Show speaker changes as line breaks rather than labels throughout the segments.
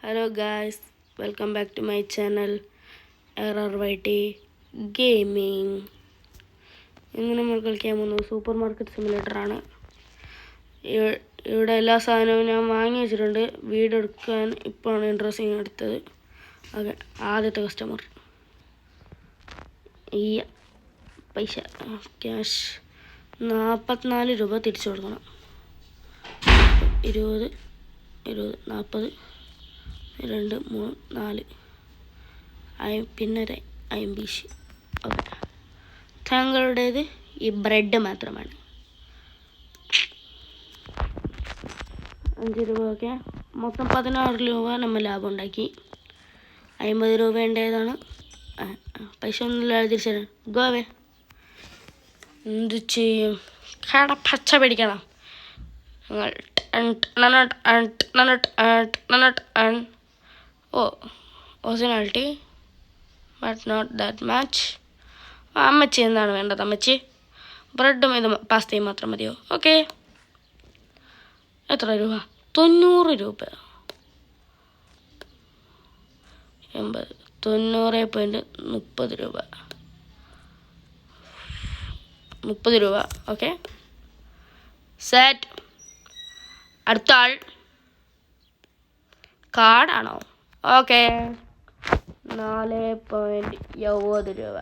Hello guys, welcome back to my channel RRYT Gaming. ഇന്ന് നമ്മൾ കളിക്കാൻ പോകുന്നത് സൂപ്പർ മാർക്കറ്റ് സിമുലേറ്റർ ആണ്. ഇവിടെ എല്ലാ സാധനവും ഞാൻ വാങ്ങി വെച്ചിട്ടുണ്ട്. വീഡിയോ എടുക്കാൻ ഇപ്പോഴാണ് ഇൻട്രസ്റ്റിംഗ് എടുത്തത്. ഓക്കെ, ആദ്യത്തെ കസ്റ്റമർ ഈ പൈസ ക്യാഷ് 44 രൂപ തിരിച്ചു കൊടുക്കണം. 20 40 2 3 4 പിന്നെ 50. ഓക്കെ, താങ്കളുടേത് ഈ ബ്രെഡ് മാത്രമാണ്. 5 രൂപ. ഓക്കെ, മൊത്തം 16 രൂപ നമ്മൾ ലാഭം ഉണ്ടാക്കി. 50 രൂപേണ്ടതാണ്. പൈസ ഒന്നുമില്ല, തിരിച്ചു ഗോവേ. എന്ത് ചെയ്യും? കട പച്ച പിടിക്കണം. Originality but not that much. അമ്മച്ചി എന്താണ് വേണ്ടത്? അമ്മച്ചി ബ്രെഡും ഇത് പാസ്തയും മാത്രം മതിയോ? ഓക്കെ, എത്ര രൂപ? 90 രൂപ. 90.30 രൂപ. 30 രൂപ. Okay, set. അടുത്ത ആൾ കാർഡാണോ? ഓക്കെ, 4.70 രൂപ.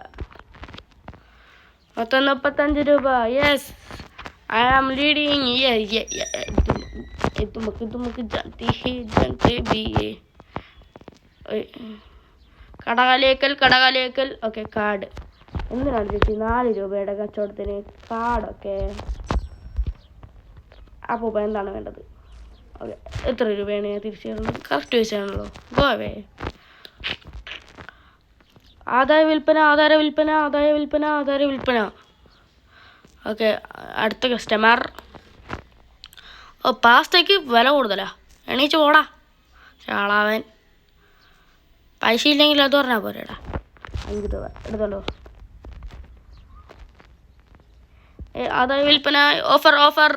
മൊത്തം 35 രൂപ. Yes, I am leading. തുമക്ക് ജനത്തെ ബി കടകാലേക്കൽ. Okay, card. എന്തിനാണ് ചേച്ചി 4 രൂപയുടെ കച്ചവടത്തിന് കാർഡൊക്കെ? അപ്പോൾ എന്താണ് വേണ്ടത്? ഓക്കെ, എത്ര രൂപയാണ് ഞാൻ തിരിച്ചു തരുന്നത്? കറക്റ്റ് ചോദിച്ചാണല്ലോ. ഗോവേ. ആദായ വിൽപ്പന. ഓക്കെ, അടുത്ത കസ്റ്റമർ. ഓ, പാസ്തയ്ക്ക് വില കൂടുതലാ. എണീച്ച് പോടാ ചാളാവൻ. പൈസ ഇല്ലെങ്കിൽ അത് പറഞ്ഞാൽ പോരേടാ. 5 രൂപ എടുത്തല്ലോ. ആദായ വിൽപ്പന ഓഫർ.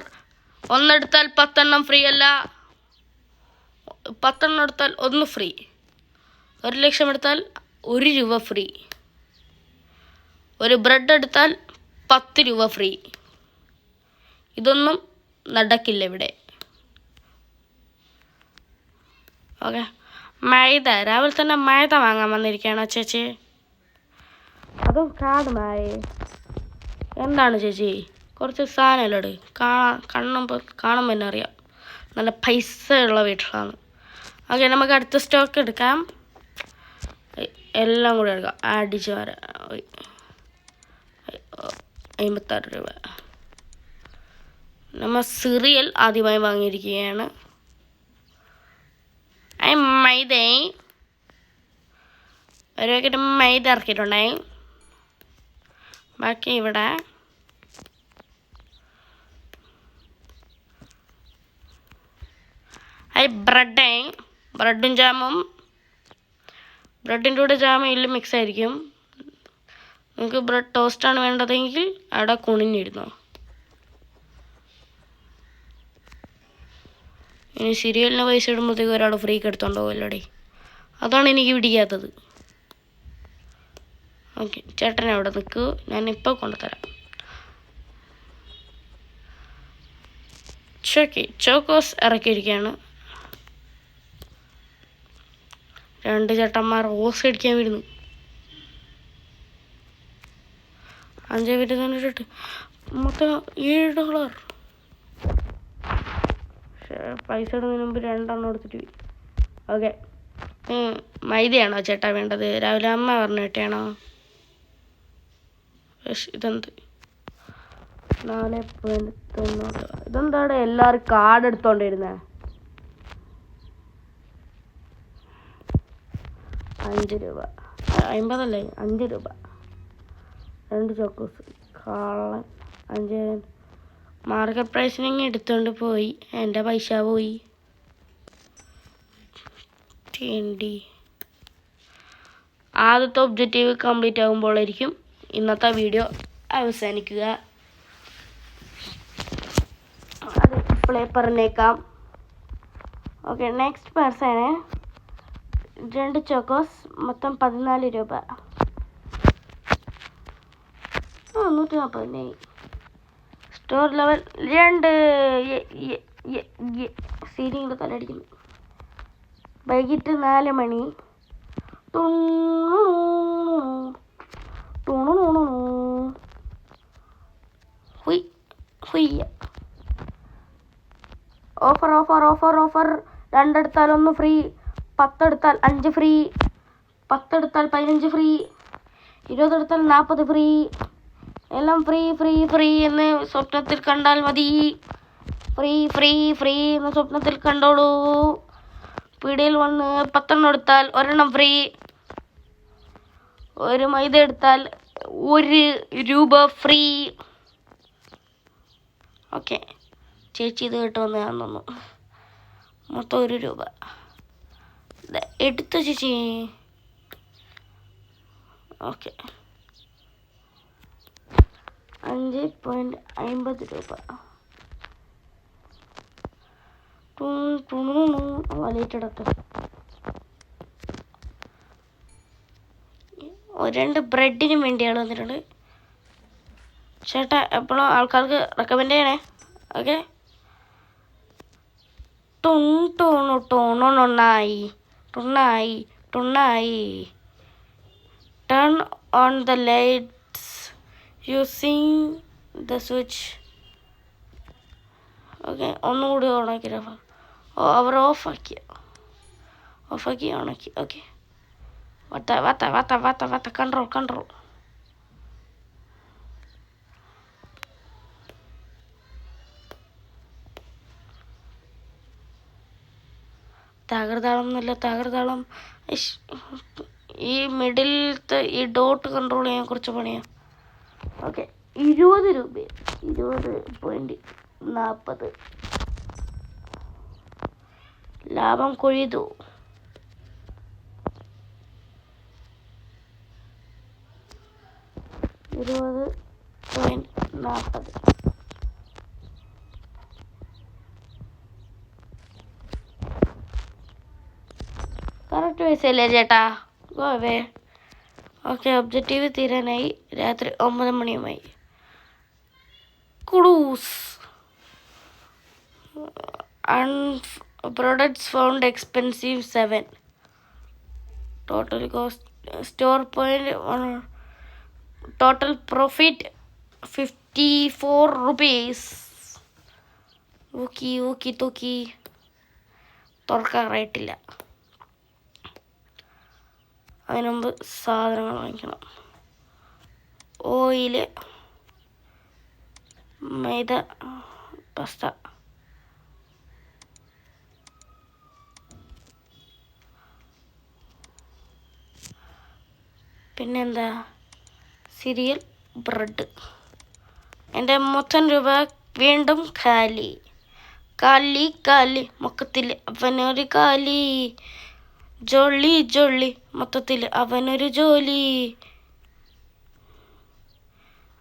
1 എടുത്താൽ 10 എണ്ണം ഫ്രീ അല്ല. 10 എണ്ണം എടുത്താൽ 1 ഫ്രീ. 1 ലക്ഷം എടുത്താൽ 1 രൂപ ഫ്രീ. ഒരു ബ്രെഡ് എടുത്താൽ 10 രൂപ ഫ്രീ. ഇതൊന്നും നടക്കില്ല ഇവിടെ. ഓക്കെ, മൈദ. രാവിലെ തന്നെ മൈദ വാങ്ങാൻ വന്നിരിക്കുകയാണോ ചേച്ചി? അതും കാർഡ് മായ. എന്താണ് ചേച്ചി? കുറച്ച് സാധനമല്ലോട്. കാണുമ്പോൾ തന്നെ അറിയാം നല്ല പൈസ ഉള്ള വീട്ടിലാണ്. ഓക്കെ, നമുക്ക് അടുത്ത സ്റ്റോക്ക് എടുക്കാം. എല്ലാം കൂടി എടുക്കാം. അടിച്ച് വരാം. 56 രൂപ. നമ്മൾ സിറിയൽ ആദ്യമായി വാങ്ങിയിരിക്കുകയാണ്. മൈദ ഒരു പാക്കറ്റ് മൈദ ഇറക്കിയിട്ടുണ്ടായി. ബാക്കി ഇവിടെ ബ്രെഡും ജാമും. ബ്രെഡിൻ്റെ കൂടെ ജാമും ഇല്ലും മിക്സ് ആയിരിക്കും. നിങ്ങൾക്ക് ബ്രെഡ് ടോസ്റ്റാണ് വേണ്ടതെങ്കിൽ അവിടെ കുണിഞ്ഞിരുന്നോ. ഇനി സീരിയലിന് പൈസ ഇടുമ്പോഴത്തേക്ക് ഒരാൾ ഫ്രീക്ക് എടുത്തോണ്ട് പോകല്ലോടെ. അതാണ് എനിക്ക് പിടിക്കാത്തത്. ഓക്കെ, ചേട്ടനെ അവിടെ നിൽക്കൂ, ഞാനിപ്പോൾ കൊണ്ടുതരാം. ചോക്കോസ് ഇറക്കിയിരിക്കുകയാണ്. 2 ചേട്ടന്മാർ ഓസ് അടിക്കാൻ വരുന്നു. 5 $8 മൊത്തം $7. പൈസ ഇടുന്നതിന് മുമ്പ് 2 എണ്ണം എടുത്തിട്ട് പോയി. ഓക്കെ, മൈദയാണോ ചേട്ടാ വേണ്ടത്? രാവിലെ അമ്മ പറഞ്ഞു കേട്ടാണോ? ഇതെന്ത് 4.90? ഇതെന്താണ് എല്ലാവരും കാർഡ് എടുത്തോണ്ടിരുന്നേ? 5 രൂപ. 50 അല്ലേ? 5 രൂപ. 2 ചോക്കോസ്. കള്ളൻ. 5 മാർക്കറ്റ് പ്രൈസിനെങ്കിൽ എടുത്തോണ്ട് പോയി. എൻ്റെ പൈസ പോയി. ആദ്യത്തെ ഒബ്ജക്റ്റീവ് കംപ്ലീറ്റ് ആകുമ്പോഴായിരിക്കും ഇന്നത്തെ വീഡിയോ അവസാനിക്കുക. അത് ഇപ്പോഴേ പറഞ്ഞേക്കാം. ഓക്കെ, നെക്സ്റ്റ് പേഴ്സണ് 2 ചോക്കോസ് മൊത്തം 14 രൂപ. 140. Store level 2. സീരിയൽ തലടിക്കുന്നു. വൈകിട്ട് 4 മണി. Offer offer offer offer. 2 എടുത്താൽ 1 ഫ്രീ. 10 എടുത്താൽ 5 ഫ്രീ. 10 എടുത്താൽ 15 ഫ്രീ. 20 എടുത്താൽ 40 ഫ്രീ. എല്ലാം ഫ്രീ ഫ്രീ ഫ്രീ എന്ന് സ്വപ്നത്തിൽ കണ്ടാൽ മതി. ഫ്രീ ഫ്രീ ഫ്രീ എന്ന് സ്വപ്നത്തിൽ കണ്ടോളൂ. പീടികയിൽ വന്ന് 10 എടുത്താൽ 1 ഫ്രീ. 1 മൈദ എടുത്താൽ 1 രൂപ ഫ്രീ. ഓക്കെ, ചേച്ചി ഇത് കിട്ടുമെന്ന് ഞാൻ തോന്നുന്നു. മൊത്തം 1 രൂപ എടുത്തു ചേച്ചി. ഓക്കെ, 5.50 രൂപ. വലിയിട്ടെടുത്ത് 2 ബ്രെഡിനും വേണ്ടിയാണ് വന്നിട്ടുണ്ട്. ചേട്ടാ എപ്പോഴും ആൾക്കാർക്ക് റെക്കമെൻഡ് ചെയ്യണേ. ഓക്കെ, ടൊണ്ണായി ടൊണ്ണായി ടൊണ്ണായി. Turn on the lights using the switch. Okay, ഒന്നുകൂടി ഓണാക്കി. അവർ ഓഫാക്കി ഓണാക്കി. ഓക്കെ, വത്ത കൺട്രോൾ. തകർതാളം. ഈ മിഡിലത്തെ ഈ ഡോട്ട് കൺട്രോൾ ചെയ്യാൻ കുറച്ച് പണിയാണ്. ഓക്കെ, 20 രൂപ. 20.40 ലാഭം കൊയ്തു. 20.40. കറക്റ്റ് പൈസയല്ലേ ചേട്ടാ? ഗോവേ. ഓക്കെ, ഒബ്ജക്റ്റീവ് തീരാനായി. രാത്രി 9 മണിയുമായി. ക്രൂസ്. Products found expensive 7. Total cost store point total profit 54 rupees. Ockhi തോക്കി തുറക്കാറായിട്ടില്ല. അതിനുമുമ്പ് സാധനങ്ങൾ വാങ്ങിക്കണം. ഓയില്, മൈദ, പാസ്ത. പിന്നെന്താ, സീരിയൽ, ബ്രെഡ്. എൻ്റെ മൊത്തം രൂപ വീണ്ടും കാലി. മൊത്തത്തിൽ അവനൊരു കാലി. ജോളി മൊത്തത്തിൽ അവനൊരു ജോലി.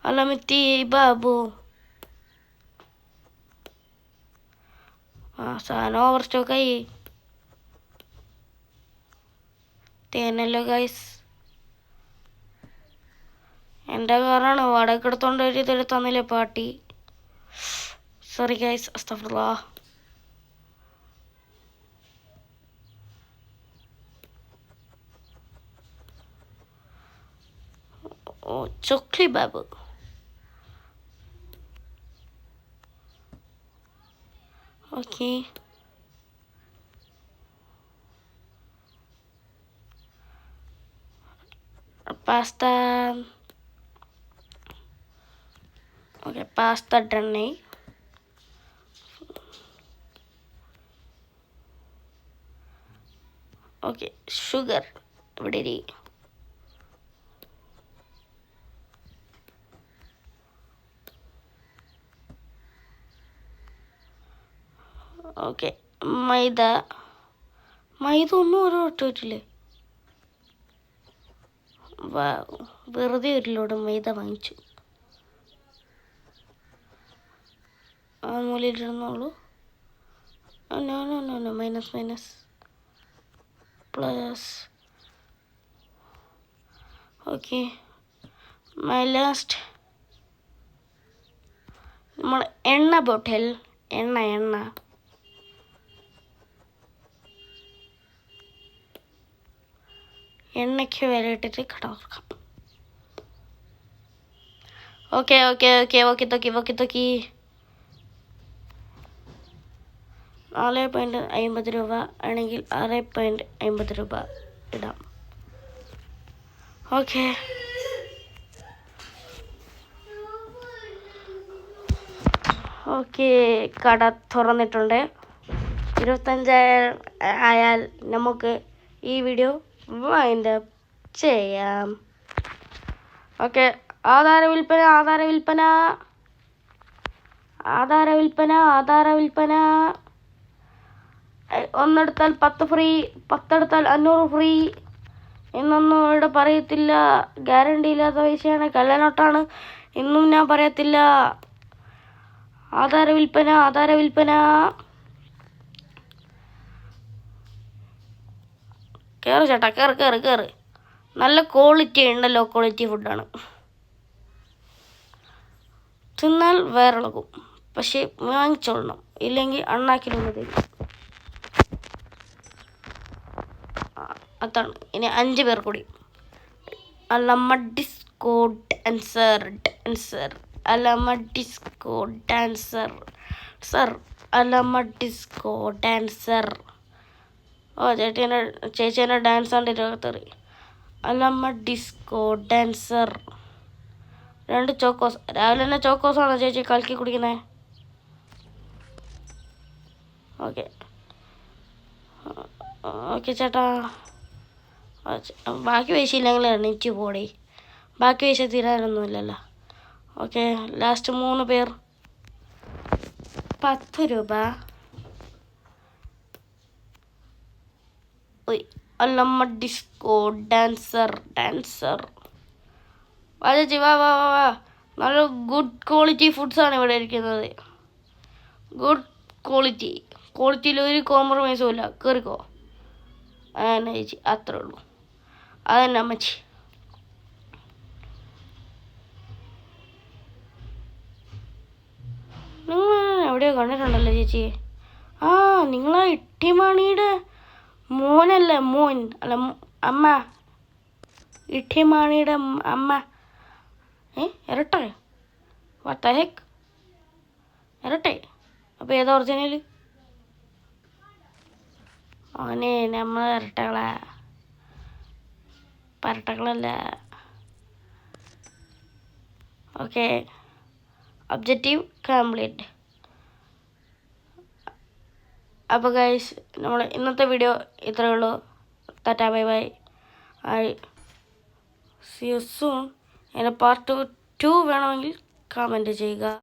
അലമിത്തി ബാബു. സാധനം ഓവർ സ്റ്റോക്കായി. തേനല്ലോ ഗൈസ്. എൻ്റെ കാറാണ്, വാടക എടുത്തോണ്ട് ഒരു ഇതെടുത്ത് തന്നില്ലേ പാട്ടി. സോറി ഗൈസ്, അസ്തഗ്ഫിറുല്ലാഹ്. Chokli Babu. Okay, pasta. Okay, pasta ഡണ്ണായി. ഓക്കെ, ഷുഗർ ഇവിടെ ഇരി. ഓക്കെ, മൈദ ഒന്നും ഓരോ ഇട്ടിട്ടില്ലേ? വെറുതെ ഒരു ലോഡ് മൈദ വാങ്ങിച്ചു. ആ മൂലയിലിരുന്നോളൂ. Minus. Plus okay my last നമ്മൾ എണ്ണ ബോട്ടിൽ എണ്ണ എണ്ണയ്ക്ക് വരെ ഇട്ടിട്ട് കട തുറക്കാം. ഓക്കെ തോക്കി 4.50 രൂപ ആണെങ്കിൽ 6.50 രൂപ ഇടാം. ഓക്കെ കട തുറന്നിട്ടുണ്ട്. 25 ആയാൽ നമുക്ക് ഈ വീഡിയോ വൈൻഡ് അപ്പ് ചെയ്യാം. ഓക്കെ ആധാര വിൽപ്പന ഒന്നെടുത്താൽ 10 ഫ്രീ, 10 എടുത്താൽ 500 ഫ്രീ എന്നൊന്നും ഇവിടെ പറയത്തില്ല. ഗ്യാരണ്ടി ഇല്ലാത്ത പൈസയാണ്, കള്ളനോട്ടാണ് എന്നും ഞാൻ പറയത്തില്ല. ആധാര വിൽപ്പന കയറ് ചേട്ടാ, കയറ്. നല്ല ക്വാളിറ്റി ഉണ്ട്, ലോ ക്വാളിറ്റി ഫുഡാണ്. തിന്നാൽ വയറിളകും, പക്ഷെ വാങ്ങിച്ചോളണം, ഇല്ലെങ്കിൽ അണ്ണാക്കിലൊന്ന് തരും. അതാണ്. ഇനി 5 പേർ കൂടി. അല്ലമ്മ ഡിസ്കോ ഡാൻസർ അല്ലമ്മ ഡിസ്കോ ഡാൻസർ. ഓ ചേച്ചീൻ്റെ ഡാൻസ് കണ്ടിട്ട് തെറി. അല്ലമ്മ ഡിസ്കോ ഡാൻസർ. 2 ചോക്കോസ്. രാവിലെ തന്നെ ചോക്കോസാണോ ചേച്ചി കലക്കി കുടിക്കുന്നത്? ഓക്കെ ചേട്ടാ. ബാക്കി പൈസ ഇല്ലെങ്കിൽ എണീറ്റ് പോടി. ബാക്കി പൈസ തീരാനൊന്നുമില്ലല്ലോ. ഓക്കെ ലാസ്റ്റ് 3 പേർ 10 രൂപ. അല്ലമ്മ ഡിസ്കോ ഡാൻസർ. വാ ചേച്ചി, വാ. നല്ല ഗുഡ് ക്വാളിറ്റി ഫുഡ്സാണ് ഇവിടെ ഇരിക്കുന്നത്. ഗുഡ് ക്വാളിറ്റിയിൽ ഒരു കോംപ്രമൈസും ഇല്ല. കയറിക്കോ. അതന്നെ ചേച്ചി, അത്രേ ഉള്ളൂ. അതന്നെ അമ്മച്ചി. നിങ്ങൾ എവിടെയോ കണ്ടിട്ടുണ്ടല്ലോ ചേച്ചി. നിങ്ങളാ ഇട്ടിമാണിയുടെ മോനല്ലേ? അമ്മ. ഇട്ടിമാണിയുടെ അമ്മ. ഇരട്ടെ? What the heck? ഇരട്ടെ? അപ്പോൾ ഏതാ ഒറിജിനൽ? അവനെ നമ്മൾ പരട്ടകളല്ല. Okay objective complete. അപ്പോൾ ഗൈസ്, നമ്മൾ ഇന്നത്തെ വീഡിയോ ഇത്രയേ ഉള്ളൂ. Tata bye bye. See you soon. അതിൻ്റെ പാർട്ട് 2 വേണമെങ്കിൽ കമൻറ്റ് ചെയ്യുക.